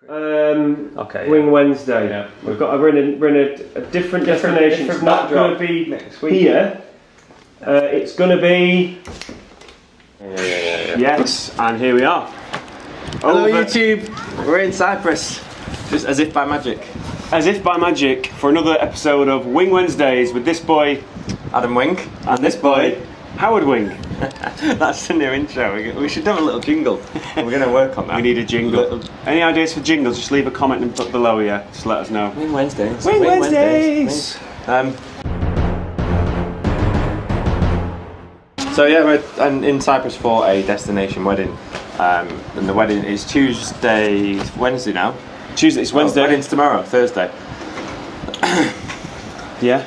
Wing Wednesday. Yeah. We're in a different destination. It's not going to be next week. Here. It's going to be. Yeah. Yes, and here we are. Hello YouTube. We're in Cyprus, just as if by magic. As if by magic, for another episode of Wing Wednesdays with this boy Adam Wing and this boy Howard Wing. That's the new intro. We should have a little jingle. We're going to work on that. We need a jingle. Any ideas for jingles? Just leave a comment and put below. Yeah, just let us know. Wing Wednesdays. Wing Wednesdays. So yeah, we're in Cyprus for a destination wedding, and the wedding is Wednesday now. Tuesday. It's Wednesday. Wedding's tomorrow, Thursday. Yeah.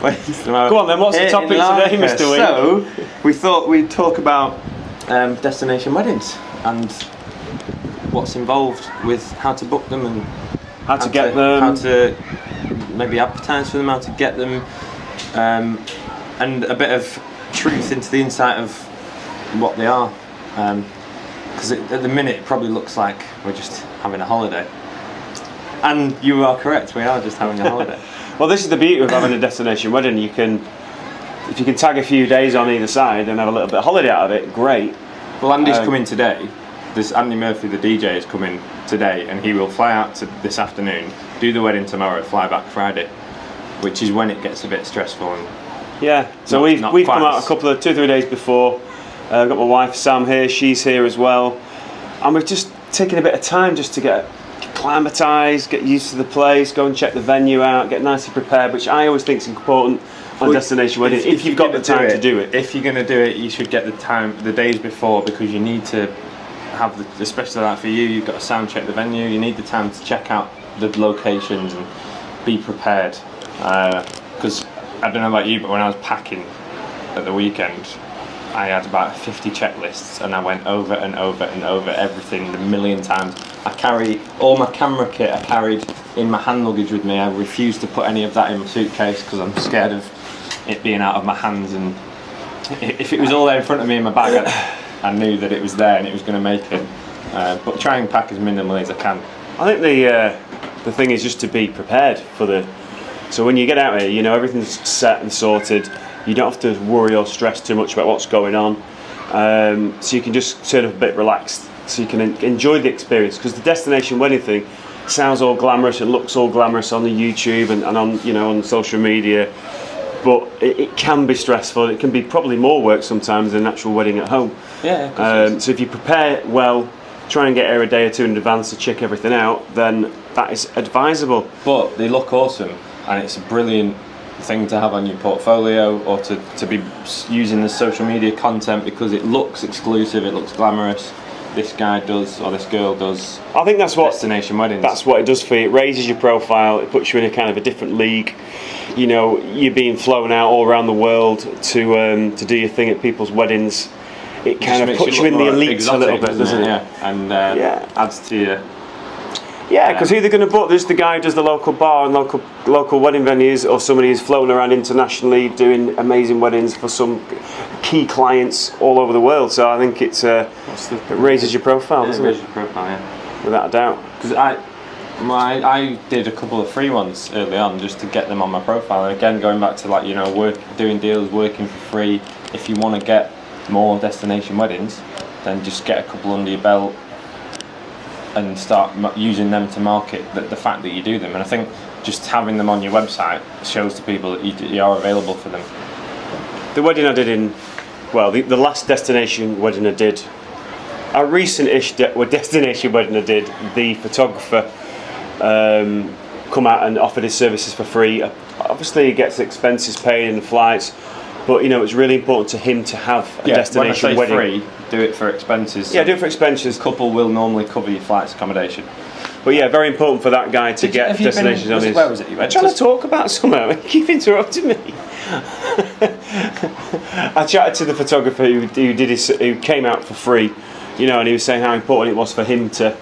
Wedding's tomorrow. Go on then. What's the topic today, Mr. Wing? So we thought we'd talk about destination weddings and what's involved with how to book them and how to get them, how to maybe advertise for them, how to get them, and a bit of truth into the insight of what they are, because at the minute it probably looks like we're just having a holiday, and you are correct, we are just having a holiday. Well, this is the beauty of having a destination wedding. If you can tag a few days on either side and have a little bit of holiday out of it, great. Well, Andy's coming today. This Andy Murphy, the DJ, is coming today, and he will fly out this afternoon, do the wedding tomorrow, fly back Friday, which is when it gets a bit stressful. And yeah, so we've come out a couple of 2-3 days before. I've got my wife Sam here, she's here as well, and we've just taken a bit of time just to get acclimatised, get used to the place, go and check the venue out, get nicely prepared, which I always think is important on destination wedding. If you've got the time to do it. If you're going to do it, you should get the days before, because you need to have especially like for you, you've got to sound check the venue. You need the time to check out the locations and be prepared, because I don't know about you, but when I was packing at the weekend, I had about 50 checklists, and I went over and over and over everything a million times. I carry all my camera kit I carried in my hand luggage with me. I refuse to put any of that in my suitcase because I'm scared of it being out of my hands, and if it was all there in front of me in my bag, I knew that it was there and it was going to make it. But try and pack as minimally as I can. I think the thing is just to be prepared for the. So when you get out here, you know everything's set and sorted. You don't have to worry or stress too much about what's going on. So you can just turn up a bit relaxed, so you can enjoy the experience. Because the destination wedding thing sounds all glamorous, it looks all glamorous on the YouTube and on social media, but it can be stressful. It can be probably more work sometimes than an actual wedding at home. Yeah. So if you prepare well, try and get here a day or two in advance to check everything out, then that is advisable. But they look awesome, and it's a brilliant thing to have on your portfolio, or to be using the social media content, because it looks exclusive, it looks glamorous. This guy does, or this girl does. I think that's what destination weddings. That's what it does for you. It raises your profile. It puts you in a kind of a different league. You know, you're being flown out all around the world to do your thing at people's weddings. It kind of puts you in the elite a little bit, doesn't it? Yeah, and adds to your. Yeah, because who they're going to book? There's the guy who does the local bar and local wedding venues, or somebody who's flown around internationally doing amazing weddings for some key clients all over the world. So I think it raises your profile, doesn't it? Raises your profile, yeah. Without a doubt. Because I did a couple of free ones early on just to get them on my profile. And again, going back to doing deals, working for free. If you want to get more destination weddings, then just get a couple under your belt and start using them to market the fact that you do them. And I think just having them on your website shows to people that you are available for them. The wedding I did the last destination wedding I did, a recent-ish destination wedding I did, the photographer come out and offered his services for free. Obviously he gets expenses paid in the flights, but it's really important to him to have a destination wedding. Free, do it for expenses. Yeah, do it for expenses. The couple will normally cover your flights, accommodation. But yeah, very important for that guy to get destinations on his. Where was it you went? I'm trying to talk about somewhere. Keep interrupting me. I chatted to the photographer who came out for free, and he was saying how important it was for him to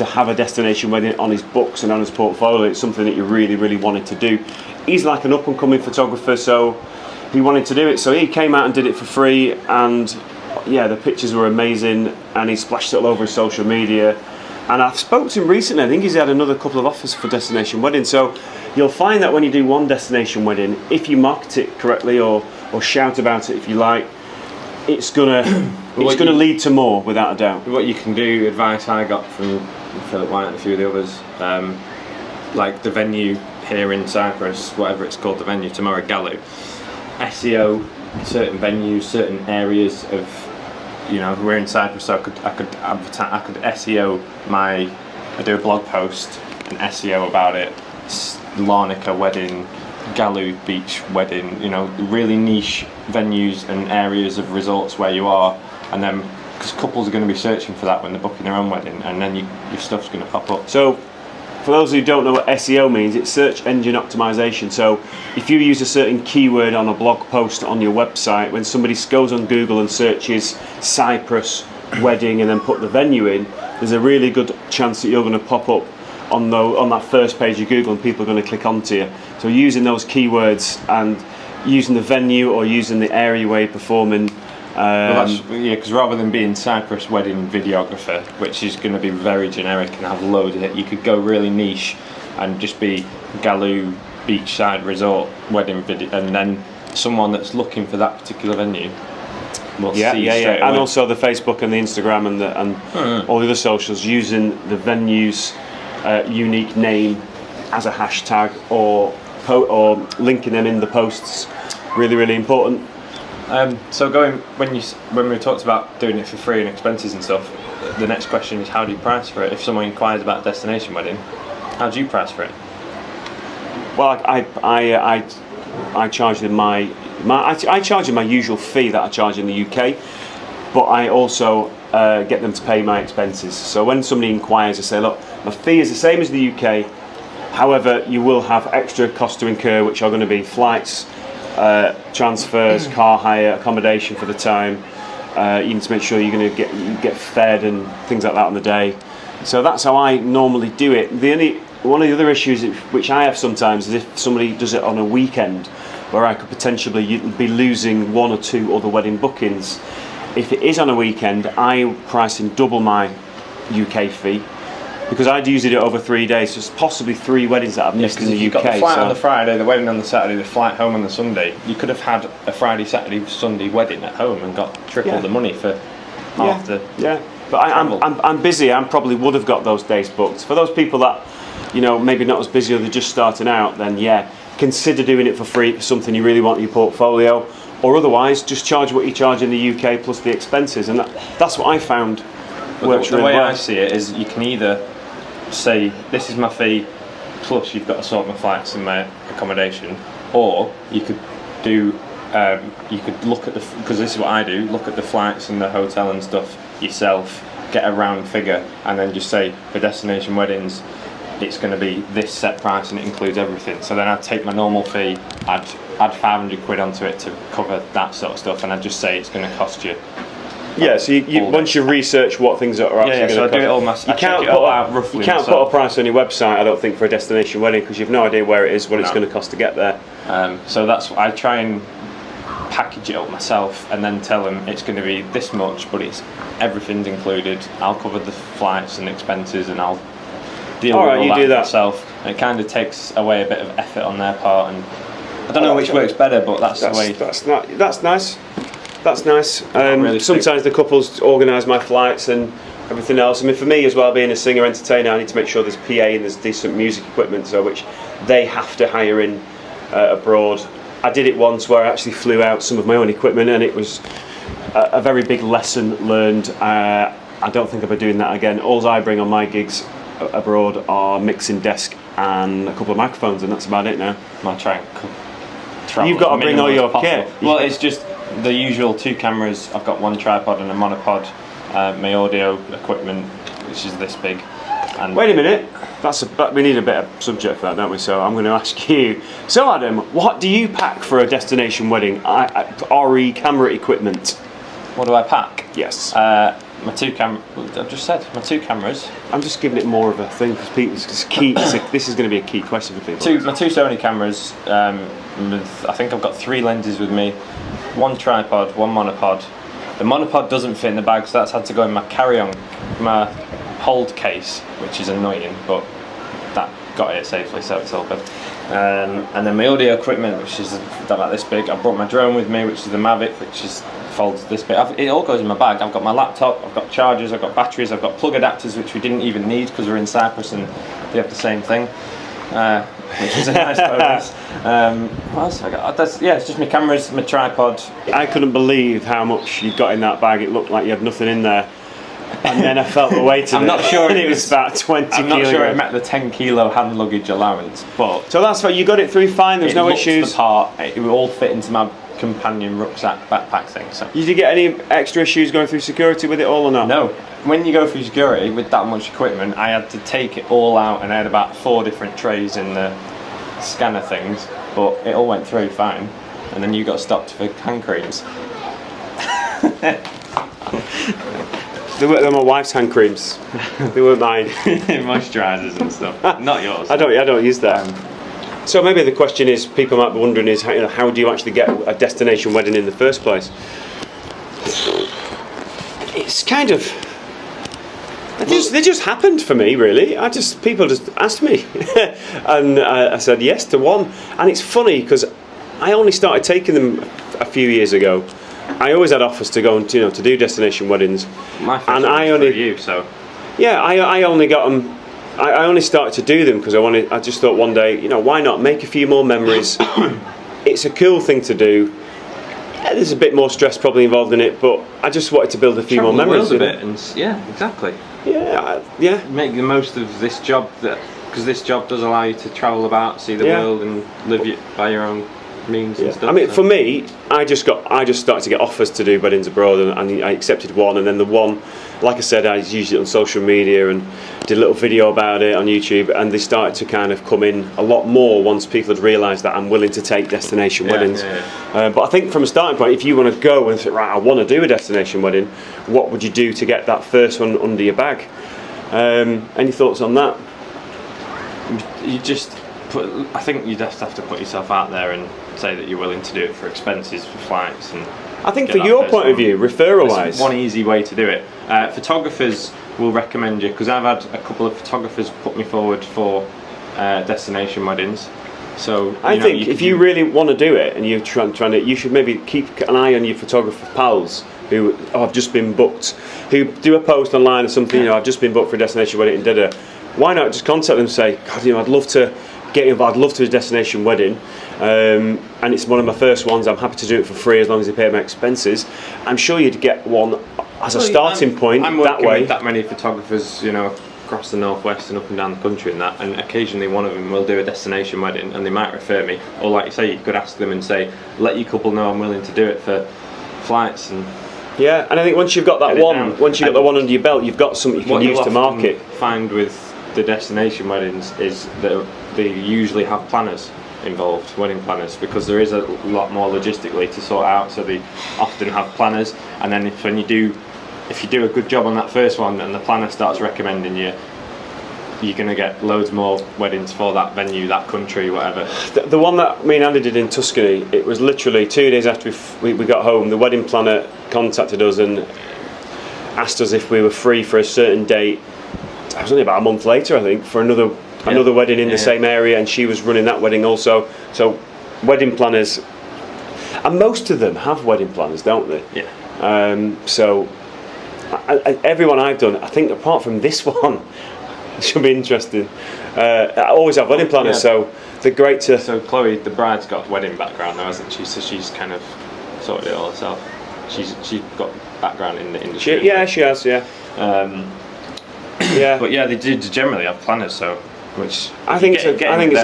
have a destination wedding on his books and on his portfolio. It's something that he really, really wanted to do. He's like an up-and-coming photographer, so he wanted to do it. So he came out and did it for free, and yeah, the pictures were amazing, and he splashed it all over his social media. And I've spoken to him recently. I think he's had another couple of offers for destination weddings. So you'll find that when you do one destination wedding, if you market it correctly or shout about it if you like, it's gonna lead to more, without a doubt. What you can do, advice I got from Philip White and a few of the others, like the venue here in Cyprus, whatever it's called, the venue tomorrow, Galu, SEO certain venues, certain areas of, you know, we're in Cyprus, so I could SEO I do a blog post and SEO about it, Larnaca wedding, Galu beach wedding, you know, really niche venues and areas of resorts where you are, and then because couples are going to be searching for that when they're booking their own wedding, and then your stuff's going to pop up. So for those who don't know what SEO means, it's search engine optimization. So if you use a certain keyword on a blog post on your website, when somebody goes on Google and searches Cyprus wedding and then put the venue in, there's a really good chance that you're going to pop up on that first page of Google, and people are going to click onto you. So using those keywords and using the venue or using the area where you're performing. Because rather than being Cyprus wedding videographer, which is going to be very generic and have loads of it, you could go really niche and just be Galu beachside resort wedding video, and then someone that's looking for that particular venue will see straight away. And also the Facebook and the Instagram and all the other socials, using the venue's unique name as a hashtag or linking them in the posts. Really, really important. So when we talked about doing it for free and expenses and stuff, the next question is, how do you price for it? If someone inquires about a destination wedding, how do you price for it? Well, I charge them I charge them my usual fee that I charge in the UK, but I also get them to pay my expenses. So when somebody inquires, I say, look, my fee is the same as the UK. However, you will have extra costs to incur, which are going to be flights, transfers, car hire, accommodation for the time. You need to make sure you're going to get fed and things like that on the day. So that's how I normally do it. One of the other issues which I have sometimes is if somebody does it on a weekend, where I could potentially be losing one or two other wedding bookings. If it is on a weekend, I price in double my UK fee, because I'd usually do it over 3 days. So it's possibly 3 weddings that I've missed in the UK. You've got the flight on the Friday, the wedding on the Saturday, the flight home on the Sunday. You could have had a Friday, Saturday, Sunday wedding at home and got triple the money for half the. Yeah, but I'm busy. I probably would have got those days booked. For those people that, you know, maybe not as busy or they're just starting out, then consider doing it for free for something you really want in your portfolio, or otherwise just charge what you charge in the UK plus the expenses, and that's what I found works really well. The way I see it is, you can either say, this is my fee plus you've got to sort my flights and my accommodation, or you could do you could look at because this is what I do, look at the flights and the hotel and stuff yourself, get a round figure, and then just say, for destination weddings it's going to be this set price and it includes everything. So then I'd take my normal fee, I'd add 500 quid onto it to cover that sort of stuff, and I'd just say it's going to cost you. Yeah, so you once you research what things are actually going to cost. So I do it all myself. You can't put a price on your website, I don't think, for a destination wedding, because you've no idea where it is, what it's going to cost to get there. So that's what I try and package it up myself, and then tell them it's going to be this much, but everything's included. I'll cover the flights and expenses, and I'll deal with all that myself. And it kind of takes away a bit of effort on their part, and I don't know which works better, but that's the way. That's nice. That's nice. Really sometimes the couples organise my flights and everything else. I mean, for me as well, being a singer entertainer, I need to make sure there's PA and there's decent music equipment, so which they have to hire in abroad. I did it once where I actually flew out some of my own equipment, and it was a very big lesson learned. I don't think I'll be doing that again. All I bring on my gigs abroad are mixing desk and a couple of microphones, and that's about it now. I'll try and You've got to bring all your kit. Well, it's just the usual 2 cameras. I've got 1 tripod and a monopod. My audio equipment, which is this big. And wait a minute, we need a bit of subject for that, don't we? So I'm going to ask you. So Adam, what do you pack for a destination wedding? RE camera equipment. What do I pack? Yes. My 2 cameras. I've just said my 2 cameras. I'm just giving it more of a thing because it's key. This is going to be a key question for people. My 2 Sony cameras. I think I've got 3 lenses with me. 1 tripod, 1 monopod. The monopod doesn't fit in the bag, so that's had to go in my carry-on, my hold case, which is annoying, but that got it safely, so it's all good. And then my audio equipment, which is about this big. I brought my drone with me, which is the Mavic, which is folds this big. It all goes in my bag. I've got my laptop, I've got chargers, I've got batteries, I've got plug adapters, which we didn't even need because we're in Cyprus and they have the same thing, which is a nice bonus. What else have I got? It's just my cameras, my tripod. I couldn't believe how much you got in that bag. It looked like you had nothing in there. And then I felt the weight of it. I'm not sure it was about 20 I'm kilograms. not sure it met the 10 kilo hand luggage allowance, but so that's why you got it through fine. There's no issues. The part, it would all fit into my companion rucksack backpack thing. So. Did you get any extra issues going through security with it all or not? No. When you go through security with that much equipment, I had to take it all out, and I had about 4 different trays in the scanner things, but it all went through fine. And then you got stopped for hand creams. They're my wife's hand creams. They weren't mine. Moisturisers and stuff. Not yours. I don't use that. So maybe the question is, people might be wondering, is how do you actually get a destination wedding in the first place? It's kind of... They just happened for me, really. People just asked me. And I said yes to one. And it's funny, because I only started taking them a few years ago. I always had offers to go and to do destination weddings. My first one was for you, so... Yeah, I only got them... I only started to do them because I just thought one day, why not make a few more memories? It's a cool thing to do. Yeah, there's a bit more stress probably involved in it, but I just wanted to build a few more memories. A bit, and yeah, exactly. Yeah. Make the most of this job, because this job does allow you to travel about, see the world, and live by your own means and stuff. I mean, for me, I just started to get offers to do weddings abroad, and I accepted one, and then the one, like I said, I used it on social media and did a little video about it on YouTube, and they started to kind of come in a lot more once people had realised that I'm willing to take destination weddings. But I think from a starting point, if you want to go and say, right, I want to do a destination wedding, what would you do to get that first one under your bag? Any thoughts on that? I think you just have to put yourself out there and say that you're willing to do it for expenses, for flights, and I think for your point of view, referral-wise, one easy way to do it. Photographers will recommend you, because I've had a couple of photographers put me forward for destination weddings. So I think if you really want to do it and you're trying to, you should maybe keep an eye on your photographer pals who have just been booked, who do a post online or something. I've just been booked for a destination wedding, and why not just contact them and say, God, I'd love to get involved. I'd love to do a destination wedding, and it's one of my first ones. I'm happy to do it for free as long as they pay my expenses. I'm sure you'd get one as a starting point. I'm that way. With that many photographers, across the northwest and up and down the country and occasionally one of them will do a destination wedding and they might refer me, or like you say, you could ask them and say, let your couple know I'm willing to do it for flights. And yeah, and I think once you've got that one, once you've got the one under your belt, you've got something you can use to market. What you find with the destination weddings is that they usually have planners involved, wedding planners, because there is a lot more logistically to sort out, so they often have planners, and then if you do a good job on that first one and the planner starts recommending you, you're going to get loads more weddings for that venue, that country, whatever. The one that me and Andy did in Tuscany, it was literally 2 days after we got home, the wedding planner contacted us and asked us if we were free for a certain date. It was only about a month later, I think, for another wedding in the same area, and she was running that wedding also. So wedding planners, and most of them have wedding planners, don't they? Yeah. So everyone I've done, I think apart from this one, it should be interesting. I always have wedding planners, so they're great to... So Chloe, the bride's got a wedding background now, hasn't she? So she's kind of sorted it all herself. She's got background in the industry. She has, yeah. But yeah, they do generally have planners, so I think it's a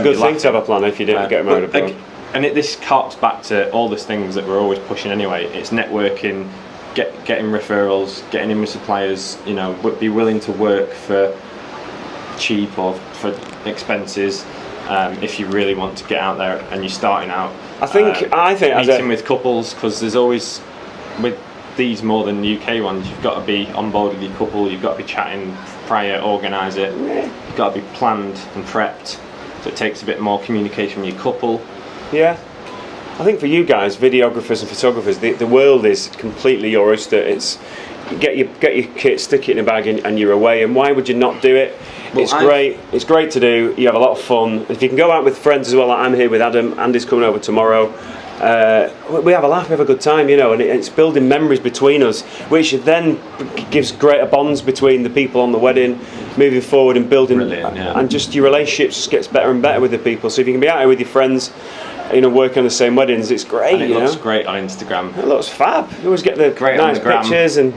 good thing to have a planner if you didn't get married abroad. And this harks back to all these things that we're always pushing anyway. It's networking, getting referrals, getting in with suppliers. Be willing to work for cheap or for expenses if you really want to get out there and you're starting out. I think meeting with couples, because there's always with these more than UK ones, you've got to be on board with your couple, you've got to be chatting prior, organise it, you've got to be planned and prepped, so it takes a bit more communication with your couple. Yeah, I think for you guys, videographers and photographers, the world is completely your oyster. get your kit, stick it in a bag, and you're away. And why would you not do it? Well, It's great. It's great to do. You have a lot of fun. If you can go out with friends as well, like I'm here with Adam. Andy's coming over tomorrow. We have a laugh, we have a good time, you know, and it's building memories between us, which then gives greater bonds between the people on the wedding, moving forward and building, and just your relationships gets better and better with the people. So if you can be out here with your friends, you know, working on the same weddings, it's great. And it looks great on Instagram. It looks fab. You always get the great nice pictures and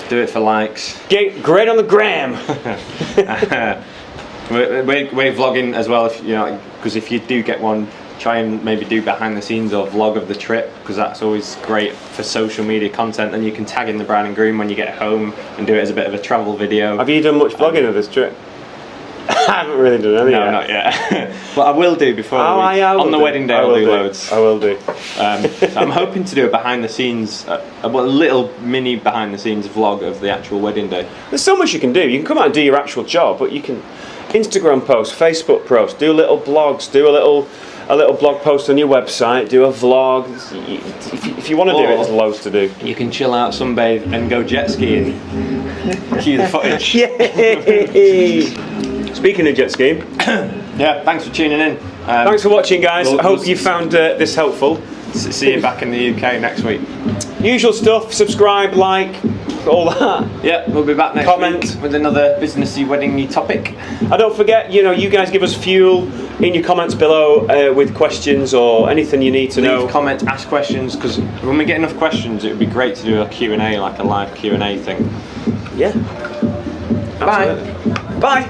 do it for likes. Great on the gram. We're vlogging as well, if you know, because if you do get one, try and maybe do behind the scenes or vlog of the trip, because that's always great for social media content, and you can tag in the bride and groom when you get home and do it as a bit of a travel video. Have you done much vlogging of this trip? I haven't really done any yet. No, not yet. But I will do before on the wedding day. I'll do loads. I will do. So I'm hoping to do a behind the scenes, a little mini behind the scenes vlog of the actual wedding day. There's so much you can do. You can come out and do your actual job, but you can Instagram post, Facebook post, do little blogs, do a little blog post on your website, do a vlog. If you want to do it, there's loads to do. You can chill out, sunbathe, and go jet skiing. Cue the footage. Yay! Speaking of jet skiing, yeah, thanks for tuning in. Thanks for watching, guys. I hope you found this helpful. See you back in the UK next week. Usual stuff, subscribe, like, all that. Yeah, we'll be back next week with another businessy, weddingy topic. And don't forget, you know, you guys give us fuel in your comments below with questions or anything you need to know. Leave comments, ask questions, because when we get enough questions, it would be great to do a Q&A, like a live Q&A thing. Yeah. Bye. Bye.